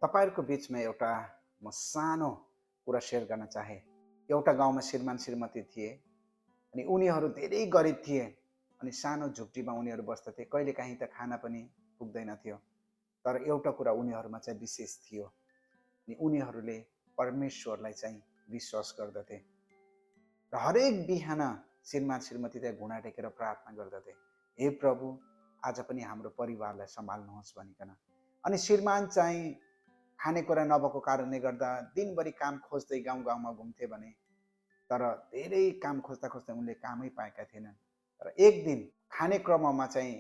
तपाईँहरूको बिचमा एउटा म सानो कुरा सेयर गर्न चाहे। एउटा गाउँमा श्रीमान श्रीमती थिए अनि उनीहरू धेरै गरिब थिए अनि सानो झुप्टीमा उनीहरू बस्दथे। कहिलेकाहीँ त खाना पनि पुग्दैन थियो। तर एउटा कुरा उनीहरूमा चाहिँ विशेष थियो अनि उनीहरूले परमेश्वरलाई चाहिँ विश्वास गर्दथे र हरेक बिहान श्रीमान श्रीमती त्यहाँ घुँडा टेकेर प्रार्थना गर्दथे, हे प्रभु आज पनि हाम्रो परिवारलाई सम्हाल्नुहोस् भनिकन। अनि श्रीमान चाहिँ खानेकुरा नभएको कारणले गर्दा दिनभरि काम खोज्दै गाउँ गाउँमा घुम्थे भने, तर धेरै काम खोज्दा खोज्दा उनले कामै पाएका थिएनन्। र एक दिन खाने क्रममा चाहिँ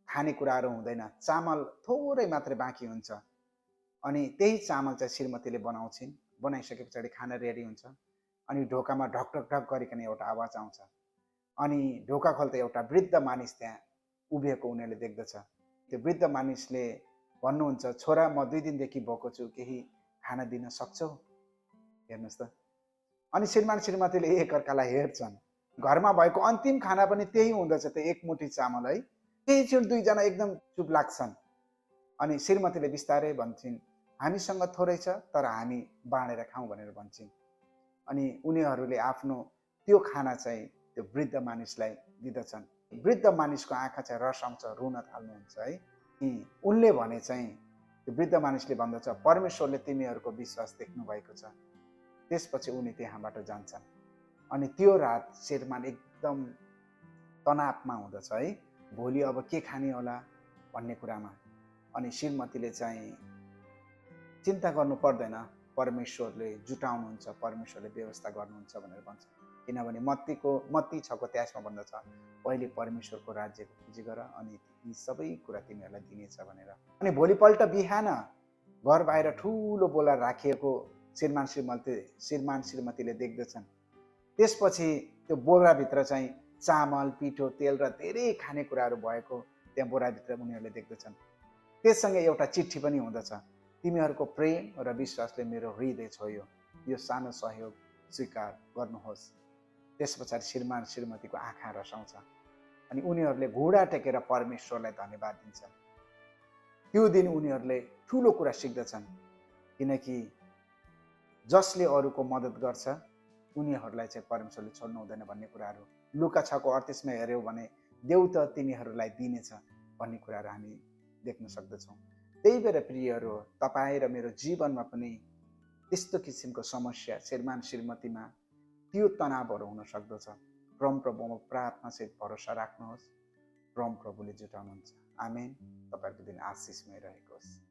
खानेकुराहरू हुँदैन, चामल थोरै मात्रै बाँकी हुन्छ अनि त्यही चामल चाहिँ श्रीमतीले बनाउँछिन्। बनाइसके पछाडि खाना रेडी हुन्छ अनि ढोकामा ढक ढक ढक गरिकन एउटा आवाज आउँछ अनि ढोका खोल्दा एउटा वृद्ध मानिस त्यहाँ उभिएको उनीहरूले देख्दछ। त्यो वृद्ध मानिसले भन्नुहुन्छ, छोरा म 2 दिनदेखि भोको छु, केही खाना दिन सक्छौ? हेर्नुहोस् त। अनि श्रीमान श्रीमतीले एकअर्कालाई हेर्छन्। घरमा भएको अन्तिम खाना पनि त्यही हुँदछ, त्यो एक मुठी चामल है। त्यही क्षण दुईजना एकदम चुप लाग्छन् अनि श्रीमतीले बिस्तारै भन्छन्, हामीसँग थोरै छ तर हामी बाँडेर खाउँ भनेर भन्छन्। अनि उनीहरूले आफ्नो त्यो खाना चाहिँ त्यो वृद्ध मानिसलाई दिँदछन्। वृद्ध मानिसको आँखा चाहिँ रसाउँछ, रुन थाल्नुहुन्छ है। उनले भने चाहिँ त्यो वृद्ध मानिसले भन्दछ, परमेश्वरले तिमीहरूको विश्वास देख्नु भएको छ। त्यसपछि उनी त्यहाँबाट जान्छन् अनि त्यो रात श्रीमान एकदम तनावमा हुँदछ है, भोलि अब के खाने होला भन्ने कुरामा। अनि श्रीमतीले चाहिँ चिन्ता गर्नु पर्दैन, परमेश्वरले जुटाउनुहुन्छ, परमेश्वरले व्यवस्था गर्नुहुन्छ भनेर भन्छ। किनभने मत्ती 6को 23मा भन्दछ, पहिले परमेश्वरको राज्यको खोजी गर अनि यी सबै कुरा तिमीहरूलाई दिनेछ भनेर। अनि भोलिपल्ट बिहान घर बाहिर ठुलो बोला राखिएको श्रीमान श्रीमतीले देख्दछन्। त्यसपछि त्यो बोराभित्र चाहिँ चामल, पिठो, तेल र धेरै खानेकुराहरू भएको त्यहाँ बोराभित्र उनीहरूले देख्दछन्। त्यससँगै एउटा चिठी पनि हुँदछ, तिमीहरूको प्रेम र विश्वासले मेरो हृदय छोयो, यो सानो सहयोग स्वीकार गर्नुहोस्। त्यस पछाडि श्रीमान श्रीमतीको आँखा रसाउँछ अनि उनीहरूले घुँडा टेकेर परमेश्वरलाई धन्यवाद दिन्छन्। त्यो दिन उनीहरूले ठुलो कुरा सिक्दछन्, किनकि जसले अरूको मद्दत गर्छ उनीहरूलाई चाहिँ परमेश्वरले छोड्नु हुँदैन भन्ने कुराहरू लुका 6को 38मा हेऱ्यौँ भने देउ त तिमीहरूलाई दिनेछ भन्ने कुराहरू हामी देख्न सक्दछौँ। त्यही भएर प्रियहरू, तपाईँ र मेरो जीवनमा पनि त्यस्तो किसिमको समस्या श्रीमान श्रीमतीमा त्यो तनावहरू हुन सक्दछ। परम प्रभुमा प्रार्थनासहित भरोसा राख्नुहोस्, परम प्रभुले जुटाउनुहुन्छ। आमेन। तपाईँहरूको दिन आशिषमय रहेको होस्।